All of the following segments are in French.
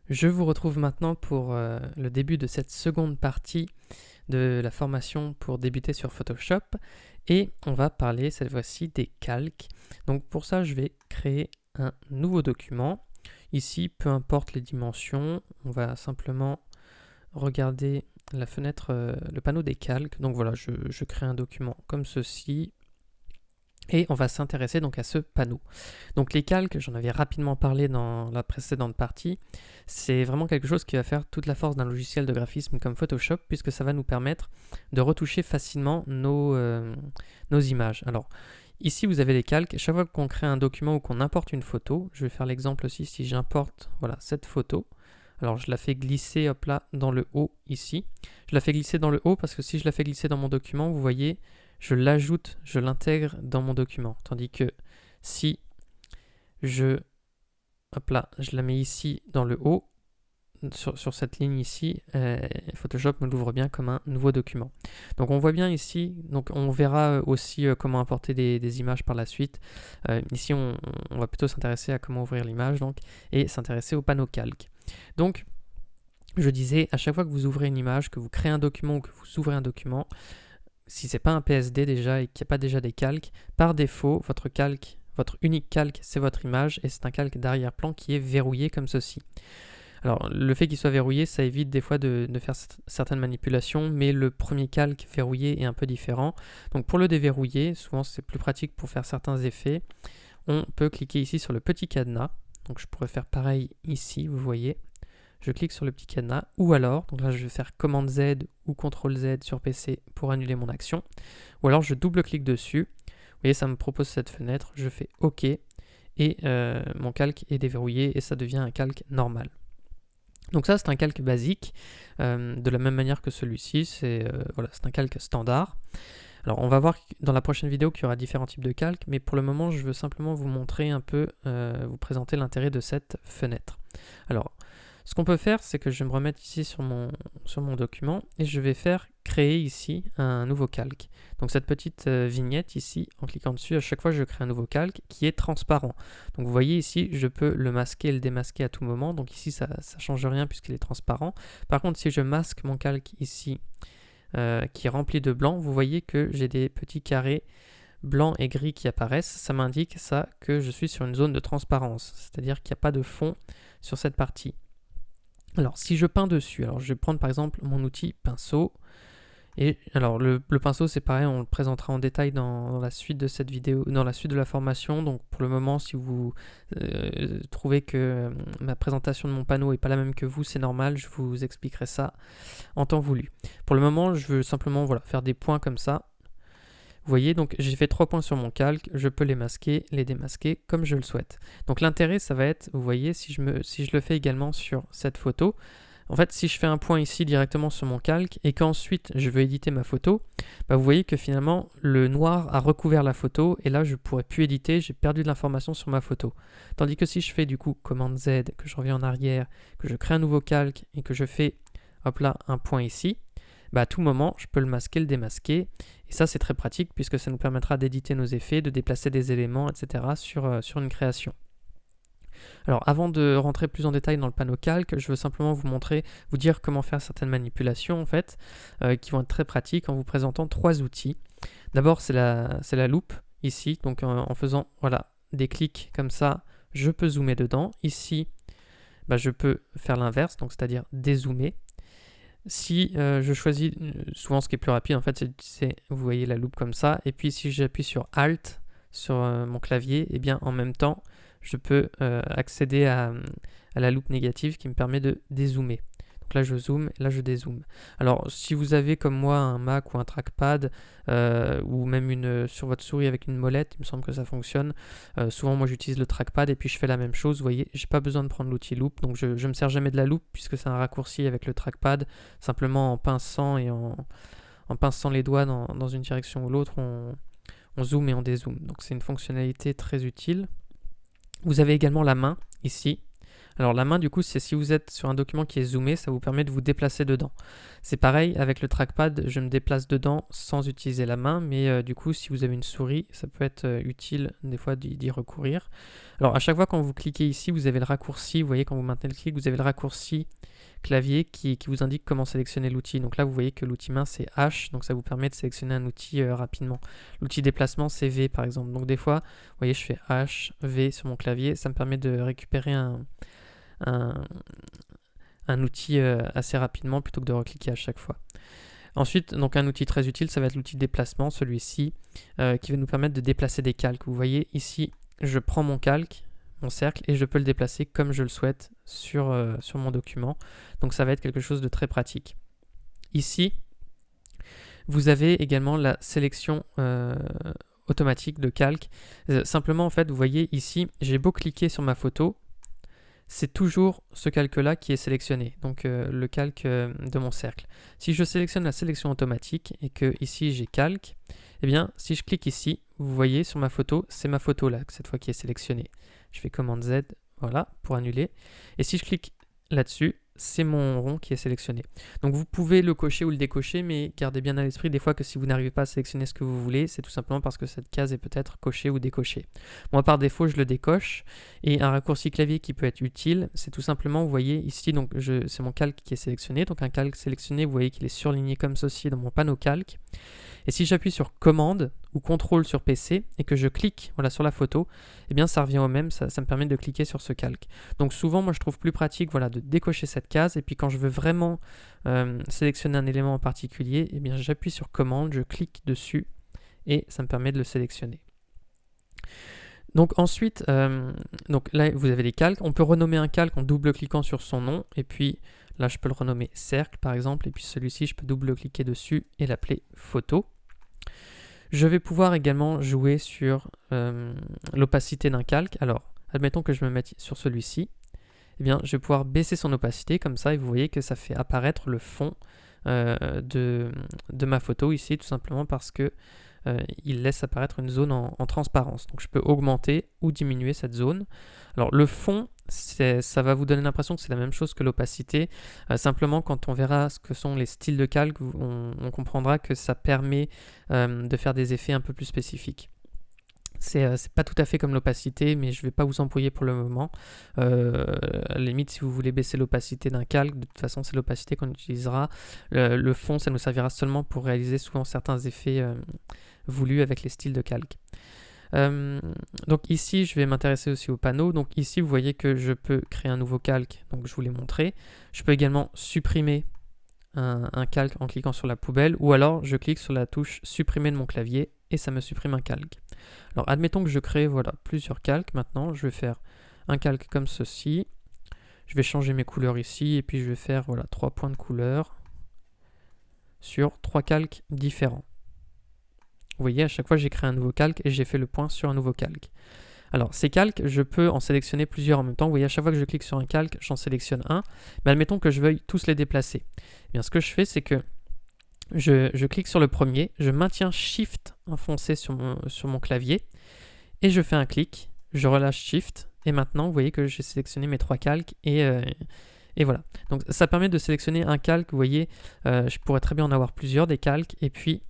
Je vous retrouve maintenant pour le début de cette seconde partie de la formation pour débuter sur Photoshop et on va parler cette fois-ci des calques. Donc pour ça, je vais créer un nouveau document. Ici, peu importe les dimensions, on va simplement regarder la fenêtre, le panneau des calques. Donc voilà, je crée un document comme ceci. Et on va s'intéresser donc à ce panneau. Donc les calques, j'en avais rapidement parlé dans la précédente partie, c'est vraiment quelque chose qui va faire toute la force d'un logiciel de graphisme comme Photoshop, puisque ça va nous permettre de retoucher facilement nos images. Alors ici vous avez les calques, chaque fois qu'on crée un document ou qu'on importe une photo, je vais faire l'exemple aussi si j'importe voilà, cette photo. Alors je la fais glisser hop là dans le haut ici. Je la fais glisser dans le haut parce que si je la fais glisser dans mon document, vous voyez, je l'ajoute, je l'intègre dans mon document. Tandis que si hop là, je la mets ici dans le haut, sur cette ligne ici, Photoshop me l'ouvre bien comme un nouveau document. Donc on voit bien ici, donc on verra aussi comment importer des images par la suite. Ici on va plutôt s'intéresser à comment ouvrir l'image donc, et s'intéresser au panneau calque. Donc je disais, à chaque fois que vous ouvrez une image, que vous créez un document ou que vous ouvrez un document, si c'est pas un PSD déjà et qu'il n'y a pas déjà des calques, par défaut, votre unique calque, c'est votre image et c'est un calque d'arrière-plan qui est verrouillé comme ceci. Alors, le fait qu'il soit verrouillé, ça évite des fois de faire certaines manipulations, mais le premier calque verrouillé est un peu différent. Donc, pour le déverrouiller, souvent c'est plus pratique pour faire certains effets. On peut cliquer ici sur le petit cadenas. Donc, je pourrais faire pareil ici, vous voyez. Je clique sur le petit cadenas, ou alors, donc là je vais faire commande Z ou CTRL Z sur PC pour annuler mon action, ou alors je double-clique dessus, vous voyez ça me propose cette fenêtre, je fais OK, et mon calque est déverrouillé et ça devient un calque normal. Donc ça c'est un calque basique, de la même manière que celui-ci, c'est un calque standard. Alors on va voir dans la prochaine vidéo qu'il y aura différents types de calques, mais pour le moment je veux simplement vous montrer un peu, vous présenter l'intérêt de cette fenêtre. Alors, ce qu'on peut faire, c'est que je vais me remettre ici sur mon document et je vais faire créer ici un nouveau calque. Donc cette petite vignette ici, en cliquant dessus, à chaque fois je crée un nouveau calque qui est transparent. Donc vous voyez ici, je peux le masquer et le démasquer à tout moment. Donc ici, ça ne change rien puisqu'il est transparent. Par contre, si je masque mon calque ici, qui est rempli de blanc, vous voyez que j'ai des petits carrés blancs et gris qui apparaissent. Ça m'indique ça que je suis sur une zone de transparence, c'est-à-dire qu'il n'y a pas de fond sur cette partie. Alors, si je peins dessus, alors je vais prendre par exemple mon outil pinceau. Et alors, le pinceau, c'est pareil, on le présentera en détail dans la suite de cette vidéo, dans la suite de la formation. Donc, pour le moment, si vous trouvez que ma présentation de mon panneau n'est pas la même que vous, c'est normal, je vous expliquerai ça en temps voulu. Pour le moment, je veux simplement faire des points comme ça. Vous voyez, donc j'ai fait 3 points sur mon calque, je peux les masquer, les démasquer comme je le souhaite. Donc l'intérêt, ça va être, vous voyez, si je le fais également sur cette photo, en fait, si je fais un point ici directement sur mon calque et qu'ensuite je veux éditer ma photo, vous voyez que finalement le noir a recouvert la photo et là je ne pourrais plus éditer, j'ai perdu de l'information sur ma photo. Tandis que si je fais du coup commande Z, que je reviens en arrière, que je crée un nouveau calque et que je fais, hop là, un point ici, à tout moment, je peux le masquer, le démasquer. Et ça, c'est très pratique puisque ça nous permettra d'éditer nos effets, de déplacer des éléments, etc. sur une création. Alors, avant de rentrer plus en détail dans le panneau calque, je veux simplement vous dire comment faire certaines manipulations, en fait, qui vont être très pratiques en vous présentant 3 outils. D'abord, c'est la loupe, ici. Donc, en faisant des clics comme ça, je peux zoomer dedans. Ici, je peux faire l'inverse, donc c'est-à-dire dézoomer. Si je choisis, souvent ce qui est plus rapide en fait, c'est vous voyez la loupe comme ça, et puis si j'appuie sur Alt sur mon clavier, et bien en même temps, je peux accéder à la loupe négative qui me permet de dézoomer. Donc là je zoome, là je dézoome. Alors si vous avez comme moi un Mac ou un trackpad, ou même sur votre souris avec une molette, il me semble que ça fonctionne. Souvent moi j'utilise le trackpad et puis je fais la même chose. Vous voyez, j'ai pas besoin de prendre l'outil loupe, donc je me sers jamais de la loupe puisque c'est un raccourci avec le trackpad. Simplement en pinçant et en pinçant les doigts dans une direction ou l'autre, on zoome et on dézoome. Donc c'est une fonctionnalité très utile. Vous avez également la main ici. Alors la main, du coup, c'est si vous êtes sur un document qui est zoomé, ça vous permet de vous déplacer dedans. C'est pareil, avec le trackpad, je me déplace dedans sans utiliser la main, mais du coup, si vous avez une souris, ça peut être utile des fois d'y recourir. Alors à chaque fois quand vous cliquez ici, vous avez le raccourci, vous voyez quand vous maintenez le clic, vous avez le raccourci clavier qui vous indique comment sélectionner l'outil. Donc là, vous voyez que l'outil main, c'est H, donc ça vous permet de sélectionner un outil rapidement. L'outil déplacement, c'est V, par exemple. Donc des fois, vous voyez, je fais H, V sur mon clavier, ça me permet de récupérer un outil assez rapidement plutôt que de recliquer à chaque fois. Ensuite, donc un outil très utile, ça va être l'outil déplacement, celui-ci, qui va nous permettre de déplacer des calques. Vous voyez ici, je prends mon calque, mon cercle, et je peux le déplacer comme je le souhaite sur mon document. Donc ça va être quelque chose de très pratique. Ici, vous avez également la sélection automatique de calque. Simplement, en fait, vous voyez ici, j'ai beau cliquer sur ma photo, c'est toujours ce calque-là qui est sélectionné, donc le calque de mon cercle. Si je sélectionne la sélection automatique et que ici j'ai calque, eh bien si je clique ici, vous voyez sur ma photo, c'est ma photo là, cette fois qui est sélectionnée. Je fais commande Z, voilà, pour annuler. Et si je clique là-dessus, c'est mon rond qui est sélectionné. Donc vous pouvez le cocher ou le décocher, mais gardez bien à l'esprit des fois que si vous n'arrivez pas à sélectionner ce que vous voulez, c'est tout simplement parce que cette case est peut-être cochée ou décochée. Moi par défaut je le décoche, et un raccourci clavier qui peut être utile, c'est tout simplement, vous voyez ici, donc c'est mon calque qui est sélectionné, donc un calque sélectionné, vous voyez qu'il est surligné comme ceci dans mon panneau calque. Et si j'appuie sur commande ou contrôle sur PC et que je clique voilà, sur la photo, eh bien ça revient au même, ça me permet de cliquer sur ce calque. Donc souvent moi je trouve plus pratique voilà, de décocher cette case, et puis quand je veux vraiment sélectionner un élément en particulier, eh bien j'appuie sur commande, je clique dessus et ça me permet de le sélectionner. Donc ensuite, donc là vous avez les calques, on peut renommer un calque en double-cliquant sur son nom, et puis là je peux le renommer cercle par exemple, et puis celui-ci je peux double-cliquer dessus et l'appeler photo. Je vais pouvoir également jouer sur l'opacité d'un calque. Alors, admettons que je me mette sur celui-ci. Eh bien, je vais pouvoir baisser son opacité comme ça, et vous voyez que ça fait apparaître le fond de ma photo ici, tout simplement parce que il laisse apparaître une zone en transparence. Donc, je peux augmenter ou diminuer cette zone. Alors, le fond, ça va vous donner l'impression que c'est la même chose que l'opacité. Simplement, quand on verra ce que sont les styles de calque, on comprendra que ça permet de faire des effets un peu plus spécifiques. C'est pas tout à fait comme l'opacité, mais je ne vais pas vous embrouiller pour le moment. À la limite, si vous voulez baisser l'opacité d'un calque, de toute façon, c'est l'opacité qu'on utilisera. Le fond, ça nous servira seulement pour réaliser souvent certains effets voulus avec les styles de calque. Donc ici, je vais m'intéresser aussi au panneau. Donc ici, vous voyez que je peux créer un nouveau calque. Donc je vous l'ai montré. Je peux également supprimer un calque en cliquant sur la poubelle, ou alors je clique sur la touche supprimer de mon clavier et ça me supprime un calque. Alors admettons que je crée voilà, plusieurs calques. Maintenant, je vais faire un calque comme ceci. Je vais changer mes couleurs ici, et puis je vais faire voilà, 3 points de couleur sur 3 calques différents. Vous voyez, à chaque fois, j'ai créé un nouveau calque et j'ai fait le point sur un nouveau calque. Alors, ces calques, je peux en sélectionner plusieurs en même temps. Vous voyez, à chaque fois que je clique sur un calque, j'en sélectionne un. Mais admettons que je veuille tous les déplacer. Eh bien, ce que je fais, c'est que je clique sur le premier, je maintiens Shift enfoncé sur mon clavier, et je fais un clic, je relâche Shift, et maintenant, vous voyez que j'ai sélectionné mes 3 calques, et voilà. Donc, ça permet de sélectionner un calque. Vous voyez, je pourrais très bien en avoir plusieurs, des calques, et puis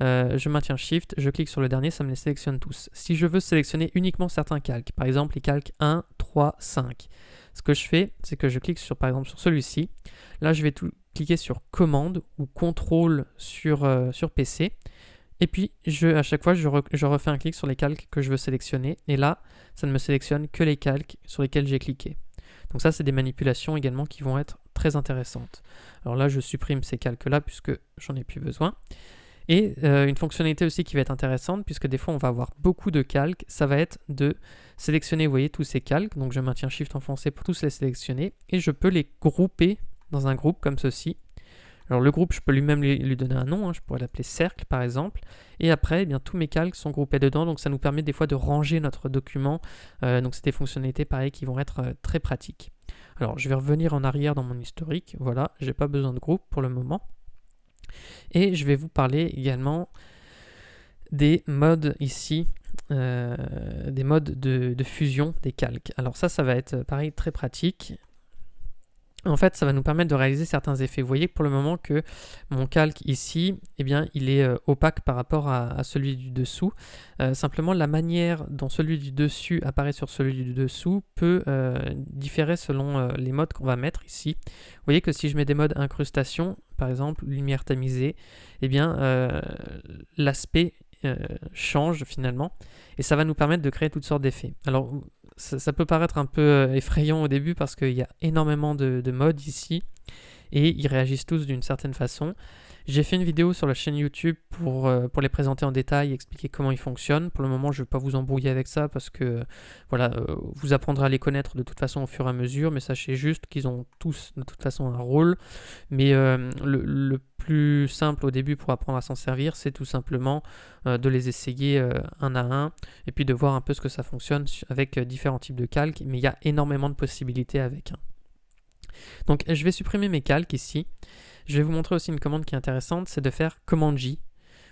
je maintiens Shift, je clique sur le dernier, ça me les sélectionne tous. Si je veux sélectionner uniquement certains calques, par exemple les calques 1, 3, 5, ce que je fais, c'est que je clique par exemple sur celui-ci. Là, je vais cliquer sur commande ou contrôle sur PC. Et puis, à chaque fois, je refais un clic sur les calques que je veux sélectionner. Et là, ça ne me sélectionne que les calques sur lesquels j'ai cliqué. Donc ça, c'est des manipulations également qui vont être très intéressantes. Alors là, je supprime ces calques-là puisque j'en ai plus besoin. Et une fonctionnalité aussi qui va être intéressante, puisque des fois on va avoir beaucoup de calques, ça va être de sélectionner, vous voyez, tous ces calques. Donc je maintiens Shift enfoncé pour tous les sélectionner, et je peux les grouper dans un groupe comme ceci. Alors le groupe, je peux lui-même lui donner un nom, je pourrais l'appeler cercle par exemple, et après, eh bien, tous mes calques sont groupés dedans, donc ça nous permet des fois de ranger notre document. Donc c'est des fonctionnalités pareilles qui vont être très pratiques. Alors je vais revenir en arrière dans mon historique, voilà, j'ai pas besoin de groupe pour le moment. Et je vais vous parler également des modes ici des modes de fusion des calques. Alors ça va être pareil très pratique. En fait, ça va nous permettre de réaliser certains effets. Vous voyez pour le moment que mon calque ici, eh bien, il est opaque par rapport à celui du dessous. Simplement, la manière dont celui du dessus apparaît sur celui du dessous peut différer selon les modes qu'on va mettre ici. Vous voyez que si je mets des modes incrustation, par exemple, lumière tamisée, eh bien, l'aspect change finalement et ça va nous permettre de créer toutes sortes d'effets. Alors, ça peut paraître un peu effrayant au début parce qu'il y a énormément de modes ici et ils réagissent tous d'une certaine façon. J'ai fait une vidéo sur la chaîne YouTube pour les présenter en détail et expliquer comment ils fonctionnent. Pour le moment, je ne vais pas vous embrouiller avec ça parce que voilà, vous apprendrez à les connaître de toute façon au fur et à mesure, mais sachez juste qu'ils ont tous de toute façon un rôle. Mais le plus simple au début pour apprendre à s'en servir, c'est tout simplement de les essayer un à un et puis de voir un peu ce que ça fonctionne avec différents types de calques. Mais il y a énormément de possibilités avec. Donc je vais supprimer mes calques ici. Je vais vous montrer aussi une commande qui est intéressante, c'est de faire Command J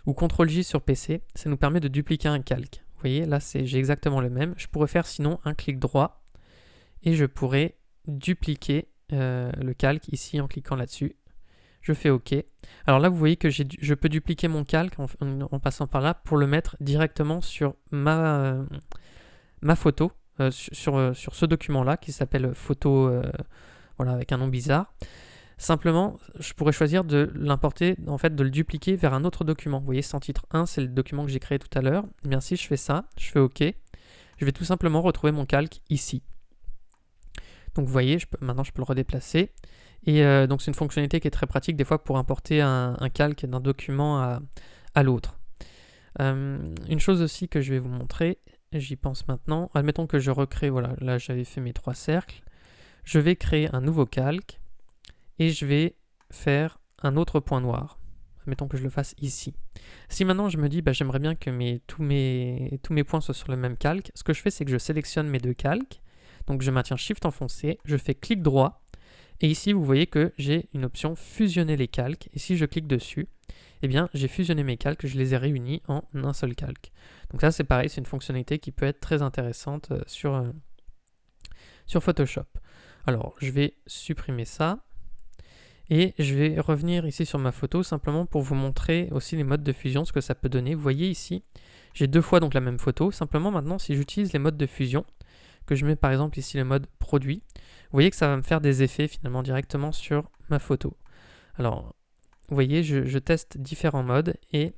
ou CTRL J sur PC. Ça nous permet de dupliquer un calque. Vous voyez, là j'ai exactement le même. Je pourrais faire sinon un clic droit et je pourrais dupliquer le calque ici en cliquant là-dessus. Je fais OK. Alors là, vous voyez que je peux dupliquer mon calque en passant par là pour le mettre directement sur ma photo, sur ce document-là qui s'appelle photo, voilà, avec un nom bizarre. Simplement, je pourrais choisir de l'importer, en fait, de le dupliquer vers un autre document. Vous voyez, sans titre 1, c'est le document que j'ai créé tout à l'heure. Et bien, si je fais ça, je fais OK, je vais tout simplement retrouver mon calque ici. Donc, vous voyez, maintenant, je peux le redéplacer. Et donc, c'est une fonctionnalité qui est très pratique, des fois, pour importer un calque d'un document à l'autre. Une chose aussi que je vais vous montrer, j'y pense maintenant. Admettons que je recrée, voilà, là, j'avais fait mes 3 cercles. Je vais créer un nouveau calque. Et je vais faire un autre point noir. Mettons que je le fasse ici. Si maintenant je me dis, j'aimerais bien que tous mes points soient sur le même calque, ce que je fais, c'est que je sélectionne mes 2 calques. Donc je maintiens Shift enfoncé, je fais clic droit. Et ici, vous voyez que j'ai une option fusionner les calques. Et si je clique dessus, eh bien, j'ai fusionné mes calques, je les ai réunis en un seul calque. Donc ça, c'est pareil, c'est une fonctionnalité qui peut être très intéressante sur Photoshop. Alors, je vais supprimer ça. Et je vais revenir ici sur ma photo simplement pour vous montrer aussi les modes de fusion, ce que ça peut donner. Vous voyez ici, j'ai 2 fois donc la même photo. Simplement maintenant, si j'utilise les modes de fusion, que je mets par exemple ici le mode produit, vous voyez que ça va me faire des effets finalement directement sur ma photo. Alors, vous voyez, je teste différents modes et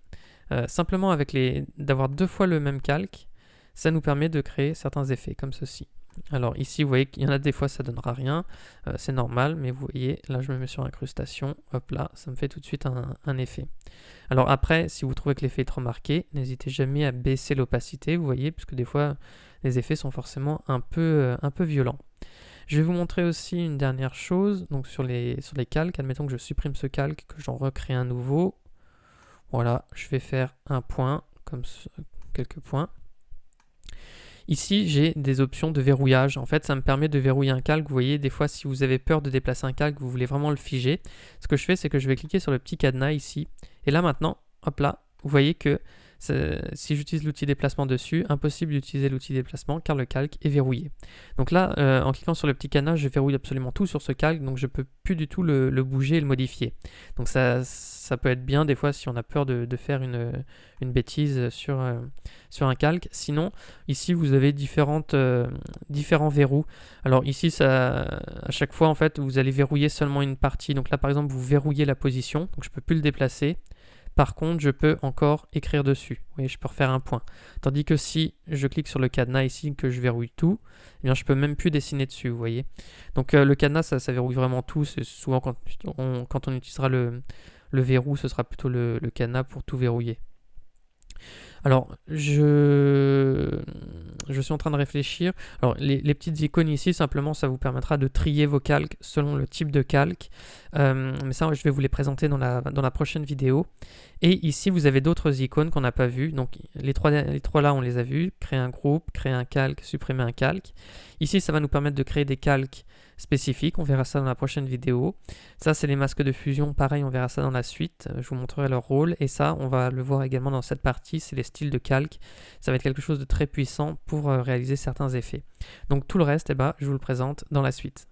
simplement avec d'avoir 2 fois le même calque, ça nous permet de créer certains effets comme ceci. Alors ici, vous voyez qu'il y en a des fois, ça ne donnera rien, c'est normal, mais vous voyez, là je me mets sur incrustation, hop là, ça me fait tout de suite un effet. Alors après, si vous trouvez que l'effet est trop marqué, n'hésitez jamais à baisser l'opacité, vous voyez, puisque des fois, les effets sont forcément un peu violents. Je vais vous montrer aussi une dernière chose, donc sur les calques, admettons que je supprime ce calque, que j'en recrée un nouveau. Voilà, je vais faire un point, comme quelques points. Ici, j'ai des options de verrouillage. En fait, ça me permet de verrouiller un calque. Vous voyez, des fois, si vous avez peur de déplacer un calque, vous voulez vraiment le figer. Ce que je fais, c'est que je vais cliquer sur le petit cadenas ici. Et là, maintenant, hop là, vous voyez que si j'utilise l'outil déplacement dessus, impossible d'utiliser l'outil déplacement car le calque est verrouillé. Donc là, en cliquant sur le petit cadenas, je verrouille absolument tout sur ce calque, donc je ne peux plus du tout le bouger et le modifier. Donc ça peut être bien des fois si on a peur de faire une bêtise sur un calque. Sinon, ici vous avez différents verrous. Alors ici, à chaque fois, en fait, vous allez verrouiller seulement une partie. Donc là, par exemple, vous verrouillez la position, donc je ne peux plus le déplacer. Par contre, je peux encore écrire dessus. Vous voyez, je peux refaire un point. Tandis que si je clique sur le cadenas ici, que je verrouille tout, eh bien, je peux même plus dessiner dessus, vous voyez. Donc le cadenas, ça verrouille vraiment tout. C'est souvent quand on utilisera le verrou, ce sera plutôt le cadenas pour tout verrouiller. Alors, je suis en train de réfléchir. Alors, les petites icônes ici, simplement, ça vous permettra de trier vos calques selon le type de calque. Mais ça, je vais vous les présenter dans la prochaine vidéo. Et ici, vous avez d'autres icônes qu'on n'a pas vues. Donc, les trois là, on les a vues. Créer un groupe, créer un calque, supprimer un calque. Ici, ça va nous permettre de créer des calques spécifiques. On verra ça dans la prochaine vidéo. Ça, c'est les masques de fusion. Pareil, on verra ça dans la suite. Je vous montrerai leur rôle. Et ça, on va le voir également dans cette partie. C'est les styles de calque. Ça va être quelque chose de très puissant pour réaliser certains effets. Donc tout le reste, je vous le présente dans la suite.